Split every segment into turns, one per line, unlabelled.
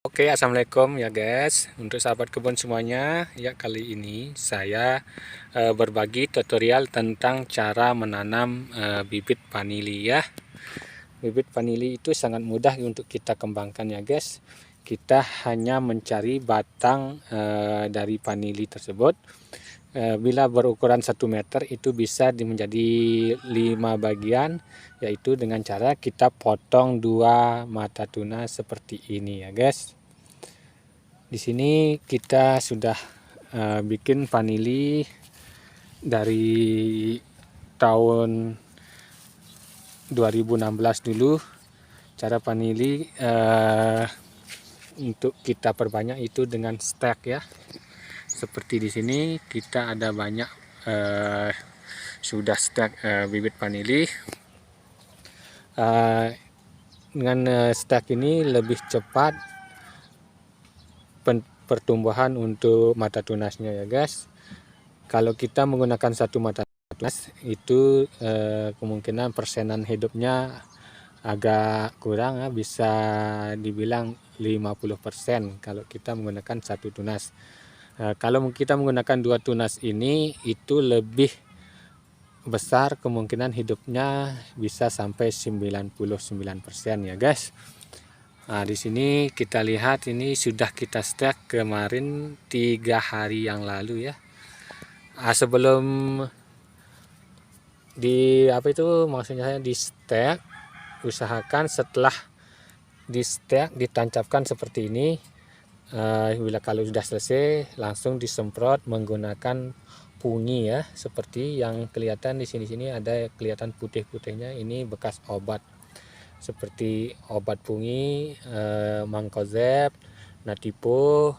Oke, assalamualaikum ya guys. Untuk sahabat kebun semuanya, ya kali ini saya berbagi tutorial tentang cara menanam bibit vanili ya. Bibit vanili itu sangat mudah untuk kita kembangkan ya guys. Kita hanya mencari batang dari vanili tersebut. Bila berukuran 1 meter itu bisa menjadi 5 bagian, yaitu dengan cara kita potong 2 mata tuna seperti ini ya guys. Di sini kita sudah bikin vanili dari tahun 2016 dulu. Cara vanili untuk kita perbanyak itu dengan stek ya. Seperti di sini kita ada banyak sudah stek bibit vanili. Dengan stek ini lebih cepat pertumbuhan untuk mata tunasnya ya guys. Kalau kita menggunakan satu mata tunas itu kemungkinan persenan hidupnya agak kurang ya, bisa dibilang 50% kalau kita menggunakan satu tunas. Kalau kita menggunakan 2 tunas ini itu lebih besar kemungkinan hidupnya bisa sampai 99% ya guys. Nah, di sini kita lihat ini sudah kita stek kemarin 3 hari yang lalu ya. Sebelum maksudnya di stek, usahakan setelah di stek ditancapkan seperti ini. Bila kalau sudah selesai langsung disemprot menggunakan pungi ya, seperti yang kelihatan di sini ada kelihatan putih-putihnya, ini bekas obat seperti obat pungi, Mancozeb, Natipo,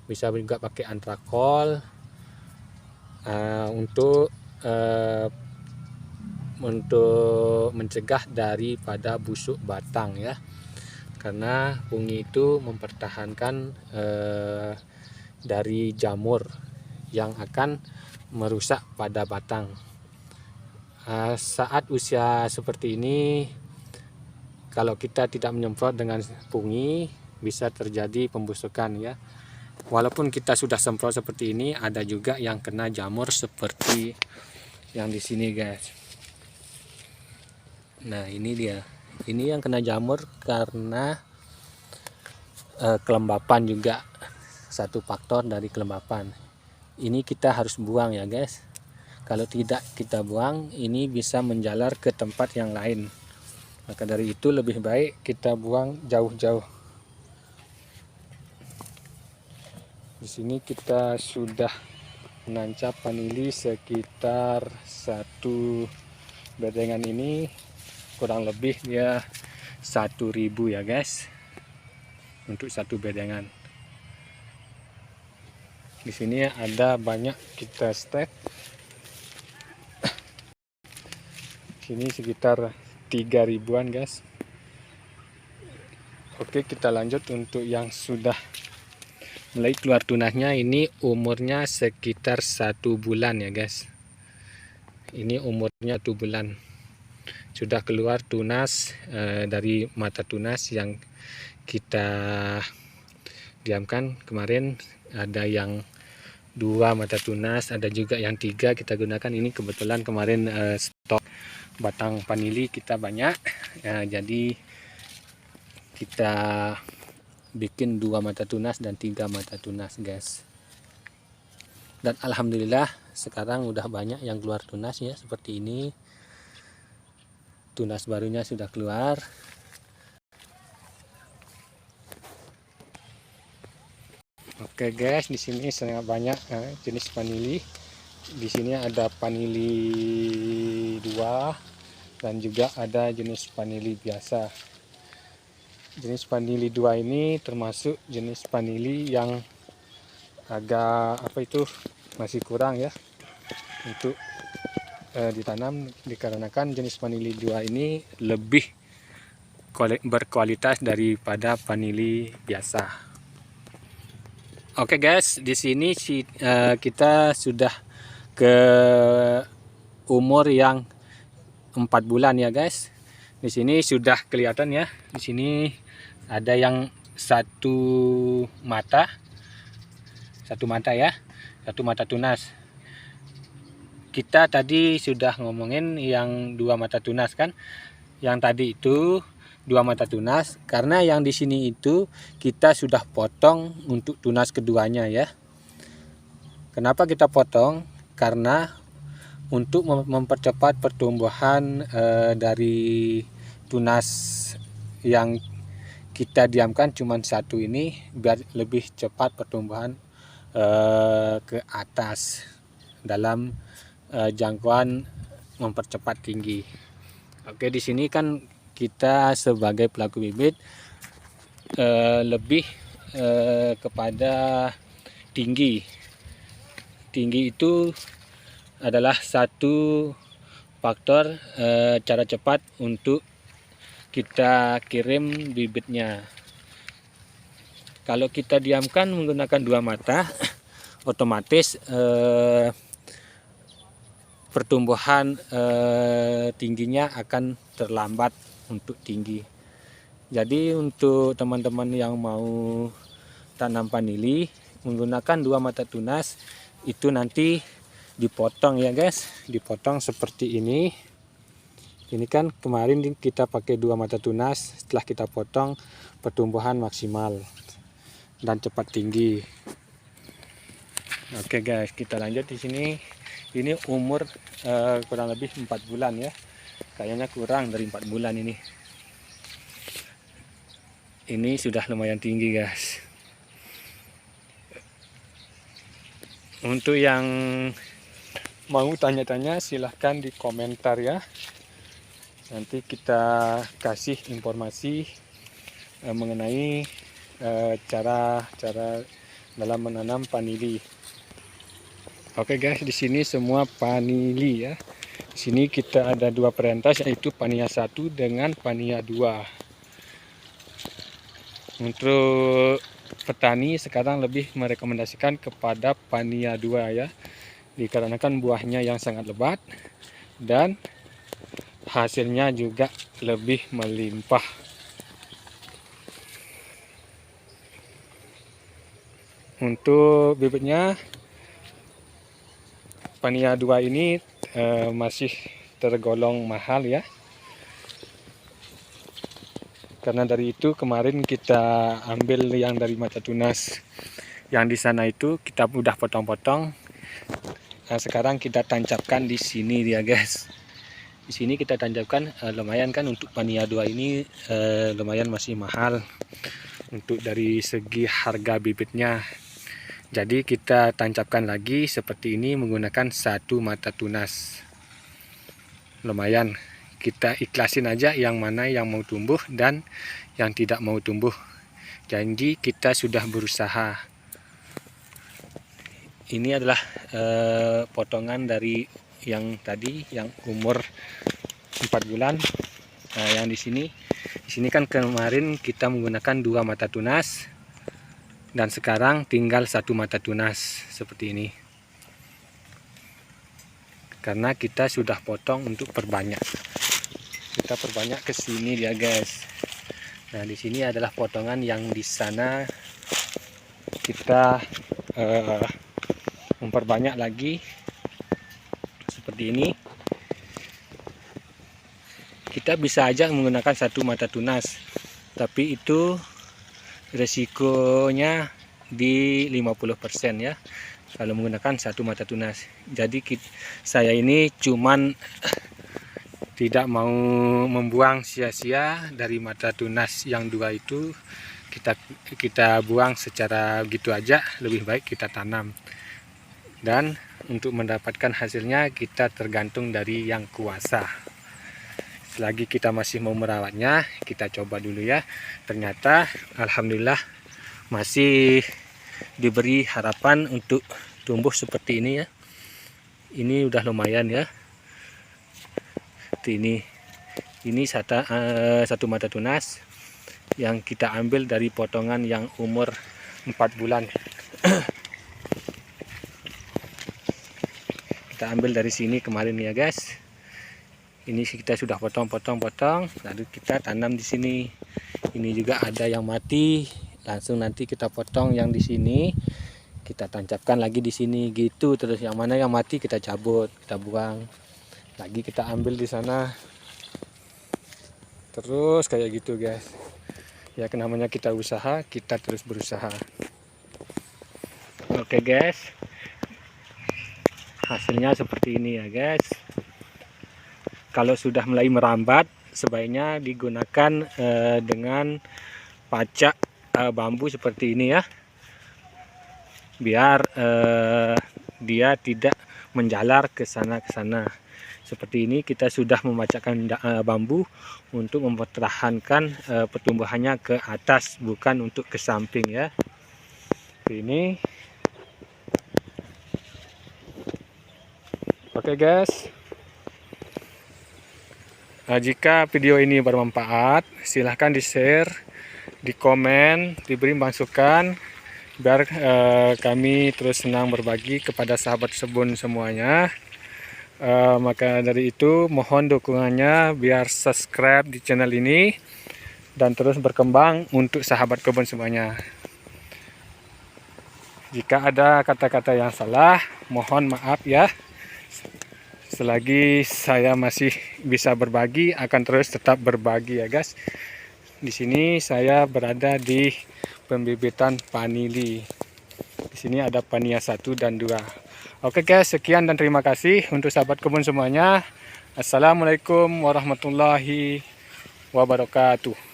bisa juga pakai Antrakol untuk mencegah daripada busuk batang ya. Karena pungi itu mempertahankan dari jamur yang akan merusak pada batang. Saat usia seperti ini, kalau kita tidak menyemprot dengan pungi bisa terjadi pembusukan ya. Walaupun kita sudah semprot seperti ini, ada juga yang kena jamur seperti yang di sini guys. Nah, ini dia. Ini yang kena jamur karena kelembapan juga, satu faktor dari kelembapan. Ini kita harus buang ya guys. Kalau tidak kita buang, ini bisa menjalar ke tempat yang lain. Maka dari itu lebih baik kita buang jauh-jauh. Di sini kita sudah menancap vanili sekitar 1 bedengan ini, kurang lebih dia 1.000 ya guys untuk 1 bedengan. Di sini ada banyak kita stek. Sini sekitar 3.000-an guys. Oke, kita lanjut untuk yang sudah mulai keluar tunasnya. Ini umurnya sekitar 1 bulan ya guys. Ini umurnya 1 bulan. Sudah keluar tunas dari mata tunas yang kita diamkan kemarin. Ada yang 2 mata tunas, ada juga yang 3 kita gunakan. Ini kebetulan kemarin stok batang vanili kita banyak ya, jadi kita bikin 2 mata tunas dan 3 mata tunas guys. Dan alhamdulillah sekarang udah banyak yang keluar tunas ya, seperti ini. Tunas barunya sudah keluar. Oke guys, di sini sangat banyak jenis vanili. Di sini ada vanili 2 dan juga ada jenis vanili biasa. Jenis vanili 2 ini termasuk jenis vanili yang agak masih kurang ya untuk ditanam, dikarenakan jenis vanili 2 ini lebih berkualitas daripada vanili biasa. Oke guys, di sini kita sudah ke umur yang 4 bulan ya guys. Di sini sudah kelihatan ya. Di sini ada yang satu mata ya, satu mata tunas. Kita tadi sudah ngomongin yang 2 mata tunas kan. Yang tadi itu 2 mata tunas, karena yang di sini itu kita sudah potong untuk tunas keduanya ya. Kenapa kita potong? Karena untuk mempercepat pertumbuhan dari tunas yang kita diamkan cuma satu ini, biar lebih cepat pertumbuhan ke atas dalam jangkauan mempercepat tinggi. Oke, di sini kan kita sebagai pelaku bibit lebih kepada tinggi. Tinggi itu adalah satu faktor cara cepat untuk kita kirim bibitnya. Kalau kita diamkan menggunakan 2 mata, otomatis pertumbuhan tingginya akan terlambat untuk tinggi. Jadi untuk teman-teman yang mau tanam vanili menggunakan 2 mata tunas itu nanti dipotong ya guys, dipotong seperti ini. Ini kan kemarin kita pakai 2 mata tunas, setelah kita potong pertumbuhan maksimal dan cepat tinggi. Oke guys, kita lanjut di sini. Ini umur kurang lebih 4 bulan ya. Kayaknya kurang dari 4 bulan ini. Ini sudah lumayan tinggi guys. Untuk yang mau tanya-tanya silahkan di komentar ya. Nanti kita kasih informasi mengenai cara dalam menanam vanili. Oke guys, di sini semua vanili ya. Di sini kita ada 2 varietas, yaitu Pania 1 dengan Pania 2. Untuk petani sekarang lebih merekomendasikan kepada Pania 2 ya, dikarenakan buahnya yang sangat lebat dan hasilnya juga lebih melimpah. Untuk bibitnya Pania 2 ini masih tergolong mahal ya. Karena dari itu kemarin kita ambil yang dari mata tunas yang di sana itu kita udah potong-potong. Nah, sekarang kita tancapkan di sini dia guys. Di sini kita tancapkan, lumayan kan untuk Pania 2 ini lumayan masih mahal untuk dari segi harga bibitnya. Jadi kita tancapkan lagi seperti ini menggunakan 1 mata tunas. Lumayan, kita ikhlasin aja yang mana yang mau tumbuh dan yang tidak mau tumbuh. Jadi kita sudah berusaha. Ini adalah potongan dari yang tadi yang umur 4 bulan. Nah, yang di sini kan kemarin kita menggunakan 2 mata tunas dan sekarang tinggal 1 mata tunas seperti ini. Karena kita sudah potong untuk perbanyak. Kita perbanyak ke sini dia guys. Nah, di sini adalah potongan yang di sana kita memperbanyak lagi seperti ini. Kita bisa aja menggunakan 1 mata tunas, tapi itu resikonya di 50% ya kalau menggunakan 1 mata tunas. Jadi saya ini cuman tidak mau membuang sia-sia dari mata tunas yang 2 itu, kita buang secara gitu aja, lebih baik kita tanam. Dan untuk mendapatkan hasilnya kita tergantung dari yang kuasa. Selagi kita masih mau merawatnya, kita coba dulu ya. Ternyata alhamdulillah masih diberi harapan untuk tumbuh seperti ini ya. Ini udah lumayan ya. Ini 1 mata tunas yang kita ambil dari potongan yang umur 4 bulan. Kita ambil dari sini kemarin ya guys. Ini kita sudah potong, lalu kita tanam di sini. Ini juga ada yang mati, langsung nanti kita potong yang di sini, kita tancapkan lagi di sini gitu terus. Yang mana yang mati kita cabut, kita buang. Lagi kita ambil di sana. Terus kayak gitu guys. Ya namanya kita usaha, kita terus berusaha. Oke guys. Hasilnya seperti ini ya guys. Kalau sudah mulai merambat, sebaiknya digunakan dengan pacak bambu seperti ini ya, biar dia tidak menjalar ke sana. Seperti ini kita sudah memacakkan bambu untuk mempertahankan pertumbuhannya ke atas, bukan untuk ke samping ya. Ini oke guys. Jika video ini bermanfaat, silahkan di-share, di-komen, diberi masukan, biar kami terus senang berbagi kepada sahabat kebun semuanya. Maka dari itu mohon dukungannya biar subscribe di channel ini dan terus berkembang untuk sahabat kebun semuanya. Jika ada kata-kata yang salah, mohon maaf ya. Selagi saya masih bisa berbagi, akan terus tetap berbagi ya guys. Di sini saya berada di pembibitan vanili. Di sini ada Pania 1 dan 2. Oke guys, sekian dan terima kasih untuk sahabat kebun semuanya. Assalamualaikum warahmatullahi wabarakatuh.